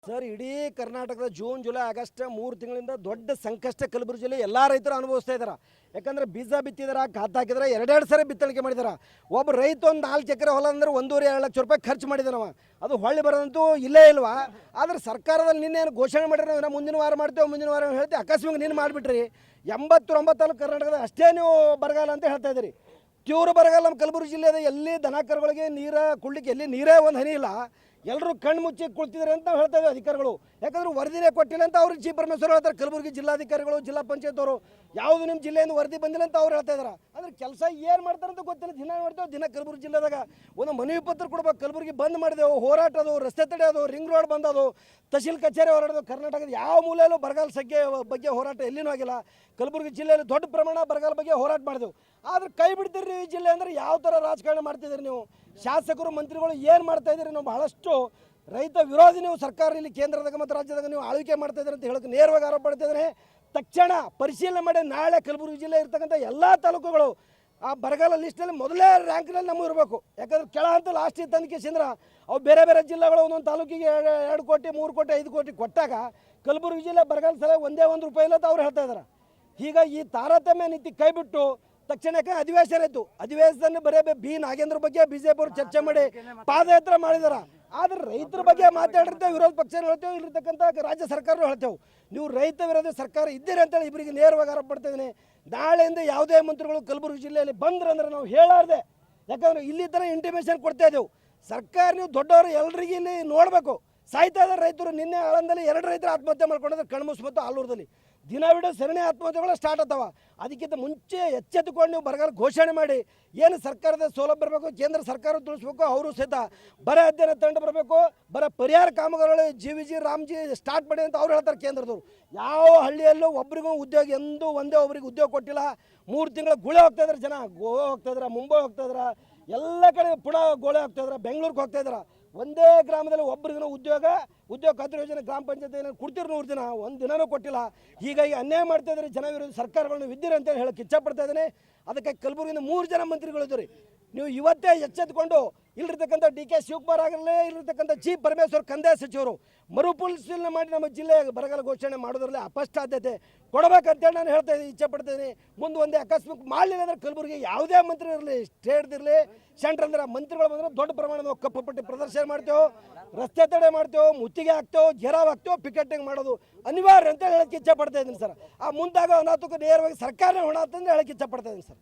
Sir, ಇಡೀ ಕರ್ನಾಟಕದ June July August 3 ತಿಂಗಳಿಂದ ದೊಡ್ಡ ಸಂಕಷ್ಟ ಕಲಬುರಗಿ ಜಿಲ್ಲೆ ಎಲ್ಲ ರೈತರು ಅನುಭವಿಸ್ತಾ ಇದ್ದಾರೆ. ಯಾಕಂದ್ರೆ ಬೀಜ ಬಿತ್ತಿದಾರ, ಖಾತೆ ಹಾಕಿದ್ರೆ ಎರಡೆರಡು ಸರಿ ಬಿತ್ತಣಿಕೆ ಮಾಡಿದಾರ. ಒಬ್ಬ ರೈತ ಒಂದು 4 ಎಕರೆ ಹೊಲ ಅಂದ್ರೆ 1.5-2 ಲಕ್ಷ ರೂಪಾಯಿ ಖರ್ಚು ಮಾಡಿದಾನವ. ಅದು ಹೊಳ್ಳಿ ಬರೋದಂತೂ ಇಲ್ಲೇ ಇಲ್ವಾ. ಆದ್ರೆ ಸರ್ಕಾರದಲ್ಲಿ ನಿನ್ನೇನು ಘೋಷಣೆ ಮಾಡಿದ್ರೆ ನಾವು ಮುಂದಿನ ವಾರ ಮಾಡ್ತೇವೆ, ಮುಂದಿನ ವಾರ ಹೇಳ್ತೀವಿ. ಅಕಸ್ಮಾತ್ ನೀನು ಮಾಡಿಬಿಟ್ರಿ 89 ಕರ್ನಾಟಕದ ಅಷ್ಟೇ ನೀವು ಬರಗಾಲ ಅಂತ ಹೇಳ್ತಾ ಇದ್ದೀರಿ. ತೀವ್ರ ಬರಗಾಲ ನಮ್ಮ ಕಲಬುರಗಿ ಜಿಲ್ಲೆದ ಎಲ್ಲಿ ದನ ಕರುಗಳಿಗೆ ನೀರ ಕುಡ್ಲಿಕ್ಕೆ ಎಲ್ಲಿ ನೀರೇ ಒಂದು ಹನಿ ಇಲ್ಲ. ಎಲ್ಲರೂ ಕಣ್ಣು ಮುಚ್ಚಿ ಕುಳಿತಿದ್ದಾರೆ ಅಂತ ಹೇಳ್ತಾ ಇದ್ದಾರೆ ಅಧಿಕಾರಿಗಳು. ಯಾಕಂದ್ರೆ ವರದಿನೇ ಕೊಟ್ಟಿಲ್ಲ ಅಂತ ಅವ್ರಿಗೆ ಜಿ ಪರಮೇಶ್ವರ್ ಹೇಳ್ತಾರೆ. ಕಲಬುರಗಿ ಜಿಲ್ಲಾಧಿಕಾರಿಗಳು, ಜಿಲ್ಲಾ ಪಂಚಾಯತ್ ಅವರು ಯಾವುದು ನಿಮ್ಮ ಜಿಲ್ಲೆಯಿಂದ ವರದಿ ಬಂದಿಲ್ಲ ಅಂತ ಅವ್ರು ಹೇಳ್ತಾ ಇದ್ದಾರೆ. ಅಂದ್ರೆ ಕೆಲಸ ಏನು ಮಾಡ್ತಾರೆ ಅಂತ ಗೊತ್ತಿಲ್ಲ. ದಿನ ಮಾಡ್ತೇವೆ, ದಿನ ಕಲಬುರಗಿ ಜಿಲ್ಲೆದಾಗ ಒಂದು ಮನವಿ ಪತ್ರ ಕೊಡ್ಬೇಕು. ಕಲಬುರಗಿ ಬಂದ್ ಮಾಡಿದೆವು, ಹೋರಾಟ ಅದು, ರಸ್ತೆ ತಡೆಯೋದು, ರಿಂಗ್ ರೋಡ್ ಬಂದದು, ತಹಶೀಲ್ ಕಚೇರಿ ಹೋರಾಡೋದು. ಕರ್ನಾಟಕದ ಯಾವ ಮೂಲೆಯಲ್ಲೂ ಬರಗಾಲ ಬಗ್ಗೆ ಹೋರಾಟ ಎಲ್ಲಿನೂ ಆಗಿಲ್ಲ. ಕಲಬುರಗಿ ಜಿಲ್ಲೆಯಲ್ಲಿ ದೊಡ್ಡ ಪ್ರಮಾಣ ಬರಗಾಲ ಬಗ್ಗೆ ಹೋರಾಟ ಮಾಡಿದೆವು. ಆದ್ರೆ ಕೈ ಬಿಡ್ತೀರಿ ಈ ಜಿಲ್ಲೆ ಅಂದ್ರೆ ಯಾವ ಥರ ರಾಜಕಾರಣ ಮಾಡ್ತಿದ್ದೀರಿ ನೀವು? ಶಾಸಕರು ಮಂತ್ರಿಗಳು ಏನು ಮಾಡ್ತಾ ಇದ್ದೀರಿ? ನಾವು ಬಹಳಷ್ಟು ರೈತ ವಿರೋಧಿ ನೀವು ಸರ್ಕಾರ ಇಲ್ಲಿ ಕೇಂದ್ರದಾಗ ಮತ್ತು ರಾಜ್ಯದಾಗ ನೀವು ಆಳ್ವಿಕೆ ಮಾಡ್ತಾ ಇದ್ದೀರಿ ಅಂತ ಹೇಳಕ್ಕೆ ನೇರವಾಗಿ ಆರೋಪ ಮಾಡ್ತಿದ್ದಾರೆ. ತಕ್ಷಣ ಪರಿಶೀಲನೆ ಮಾಡಿ ನಾಳೆ ಕಲಬುರಗಿ ಜಿಲ್ಲೆ ಇರ್ತಕ್ಕಂಥ ಎಲ್ಲ ತಾಲೂಕುಗಳು ಆ ಬರಗಾಲ ಲಿಸ್ಟಲ್ಲಿ ಮೊದಲೇ ರ್ಯಾಂಕ್ನಲ್ಲಿ ನಮಗೆ ಇರಬೇಕು. ಯಾಕಂದ್ರೆ ಕೆಳ ಅಂತ ಲಾಸ್ಟ್ ತನಿಖೆ ಸಿಂದ್ರ ಅವು ಬೇರೆ ಬೇರೆ ಜಿಲ್ಲೆಗಳು ಒಂದೊಂದು ತಾಲೂಕಿಗೆ 2 ಕೋಟಿ 3 ಕೋಟಿ 5 ಕೋಟಿ ಕೊಟ್ಟಾಗ ಕಲಬುರಗಿ ಜಿಲ್ಲೆ ಬರಗಾಲ ಸಲ ಒಂದೇ ₹1 ಇಲ್ಲ ಅಂತ ಅವ್ರು ಹೇಳ್ತಾ ಇದ್ದಾರೆ. ಹೀಗಾಗಿ ಈ ತಾರತಮ್ಯ ನೀತಿ ಕೈಬಿಟ್ಟು ತಕ್ಷಣಕ್ಕೆ ಅಧಿವೇಶನ ಇತ್ತು. ಅಧಿವೇಶನ ಬರೀ ಬಿ ನಾಗೇಂದ್ರ ಬಗ್ಗೆ ಬಿಜೆಪಿ ಅವರು ಚರ್ಚೆ ಮಾಡಿ ಪಾದಯಾತ್ರೆ ಮಾಡಿದಾರ. ಆದ್ರೆ ರೈತರ ಬಗ್ಗೆ ಮಾತಾಡಿರ್ತೇವೆ, ವಿರೋಧ ಪಕ್ಷ ಹೇಳ್ತೇವೆ, ಇಲ್ಲಿರ್ತಕ್ಕಂಥ ರಾಜ್ಯ ಸರ್ಕಾರ ಹೇಳ್ತೇವೆ. ನೀವು ರೈತ ವಿರೋಧಿ ಸರ್ಕಾರ ಇದ್ದೀರಿ ಅಂತೇಳಿ ಇಬ್ಬರಿಗೆ ನೇರವಾಗಿ ಆರೋಪ ಪಡ್ತಿದ್ದೀನಿ. ನಾಳೆಯಿಂದ ಯಾವುದೇ ಮಂತ್ರಿಗಳು ಕಲಬುರಗಿ ಜಿಲ್ಲೆಯಲ್ಲಿ ಬಂದ್ರಂದ್ರೆ ನಾವು ಹೇಳಾರ್ದೆ. ಯಾಕಂದ್ರೆ ಇಲ್ಲಿ ಥರ ಇಂಟಿಮೇಷನ್ ಕೊಡ್ತಾ ಇದ್ದೇವೆ. ಸರ್ಕಾರ ನೀವು ದೊಡ್ಡವರು ಎಲ್ರಿಗೂ ಇಲ್ಲಿ ನೋಡಬೇಕು. ಸಾಯ್ತಾ ಇದ್ದಾರೆ ರೈತರು. ನಿನ್ನೆ ಆಳಂದಲ್ಲಿ 2 ರೈತರು ಆತ್ಮಹತ್ಯೆ ಮಾಡ್ಕೊಂಡಿದ್ದಾರೆ, ಕಣ್ಮುಸ್ ಮತ್ತು ಆಲೂರದಲ್ಲಿ. ದಿನವಿಡೀ ಸರಣಿ ಆತ್ಮಹತ್ಯೆಗಳು ಸ್ಟಾರ್ಟ್ ಆಗ್ತಾವ. ಅದಕ್ಕಿಂತ ಮುಂಚೆ ಎಚ್ಚೆತ್ತುಕೊಂಡು ನೀವು ಬರಗಾಲ ಘೋಷಣೆ ಮಾಡಿ ಏನು ಸರ್ಕಾರದ ಸೌಲಭ್ಯ ಬರಬೇಕು, ಕೇಂದ್ರ ಸರ್ಕಾರ ತಿಳಿಸ್ಬೇಕು. ಅವರು ಸಹಿತ ಬರ ಅಧ್ಯಯನ ತಂಡ ಬರಬೇಕು, ಬರ ಪರಿಹಾರ ಕಾಮಗಾರಿಗಳು GVG ರಾಮ್ಜಿ ಸ್ಟಾರ್ಟ್ ಮಾಡಿ ಅಂತ ಅವ್ರು ಹೇಳ್ತಾರೆ ಕೇಂದ್ರದವರು. ಯಾವ ಹಳ್ಳಿಯಲ್ಲೂ ಒಬ್ರಿಗೂ ಉದ್ಯೋಗ ಎಂದೂ ಒಂದೇ ಒಬ್ರಿಗೆ ಉದ್ಯೋಗ ಕೊಟ್ಟಿಲ್ಲ. 3 ತಿಂಗಳ ಗುಳೆ ಹೋಗ್ತಾ ಇದ್ದಾರೆ ಜನ. ಗೋವಾ ಹೋಗ್ತಾ ಇದ್ದಾರೆ, ಮುಂಬೈ ಹೋಗ್ತಾ ಇದ್ದಾರೆ, ಎಲ್ಲ ಕಡೆ ಪುನಃ ಗೋಳೆ ಹೋಗ್ತಾ ಇದ್ದಾರೆ, ಬೆಂಗಳೂರಿಗೆ ಹೋಗ್ತಾ ಇದ್ದಾರೆ. ಒಂದೇ ಗ್ರಾಮದಲ್ಲಿ ಒಬ್ಬರಿಗೂ ಉದ್ಯೋಗ ಖಾತ್ರಿ ಯೋಜನೆ ಗ್ರಾಮ ಪಂಚಾಯತ್ ಏನಾದ್ರು ಕೊಡ್ತೀರಿ 100 ದಿನ, 1 ದಿನನೂ ಕೊಟ್ಟಿಲ್ಲ. ಹೀಗಾಗಿ ಅನ್ಯಾಯ ಮಾಡ್ತಾ ಇದ್ದಾರೆ ಜನ ವಿರೋಧಿ ಸರ್ಕಾರಗಳನ್ನು ಇದ್ದೀರಿ ಅಂತೇಳಿ ಹೇಳಕ್ಕೆ ಇಚ್ಛಪಡ್ತಾ ಇದ್ದೀನಿ. ಅದಕ್ಕೆ ಕಲಬುರಗಿಯಿಂದ 3 ಜನ ಮಂತ್ರಿಗಳು ಇದ್ದೀರಿ. ನೀವು ಇವತ್ತೇ ಎಚ್ಚೆತ್ತುಕೊಂಡು ಇಲ್ಲಿರ್ತಕ್ಕಂಥ DK ಶಿವಕುಮಾರ್ ಆಗಿರಲಿ, ಇಲ್ಲಿರ್ತಕ್ಕಂಥ ಜಿ ಪರಮೇಶ್ವರ್ ಕಂದಾಯ ಸಚಿವರು ಮರುಪರಿಶೀಲನೆ ಮಾಡಿ ನಮ್ಮ ಜಿಲ್ಲೆ ಬರಗಾಲ ಘೋಷಣೆ ಮಾಡೋದ್ರಲ್ಲಿ ಅಪಷ್ಟಾದ್ಯತೆ ಕೊಡಬೇಕಂತೇಳಿ ನಾನು ಹೇಳ್ತಾ ಇಚ್ಛಪಡ್ತೀನಿ. ಮುಂದೆ ಒಂದೇ ಅಕಸ್ಮಾತ್ ಮಾಡಲಿಲ್ಲ ಅಂದರೆ ಕಲಬುರಗಿ ಯಾವುದೇ ಮಂತ್ರಿ ಇರಲಿ, ಸ್ಟೇಟ್ದಿರಲಿ, ಸೆಂಟ್ರಲ್ ಅಂದ್ರೆ ಮಂತ್ರಿಗಳು ಬಂದರೆ ದೊಡ್ಡ ಪ್ರಮಾಣದ ಕಪ್ಪು ಪಟ್ಟಿ ಪ್ರದರ್ಶನ ಮಾಡ್ತೇವೆ, ರಸ್ತೆ ತಡೆ ಮಾಡ್ತೇವೆ, ಮುತ್ತಿಗೆ ಹಾಕ್ತೇವೆ, ಘೇರಾವ್ ಹಾಕ್ತೇವೆ, ಪಿಕೆಟಿಂಗ್ ಮಾಡೋದು ಅನಿವಾರ್ಯ ಅಂತ ಹೇಳಕ್ಕೆ ಇಚ್ಛಪಡ್ತಾ ಇದ್ದೀನಿ ಸರ್. ಆ ಮುಂದಾಗ ಅನಾಹುತಕ್ಕೆ ನೇರವಾಗಿ ಸರ್ಕಾರನೇ ಹೊಣ ಅಂತಂದು ಹೇಳಕ್ಕೆ ಇಚ್ಛಪಡ್ತಾ ಇದ್ದೀನಿ ಸರ್.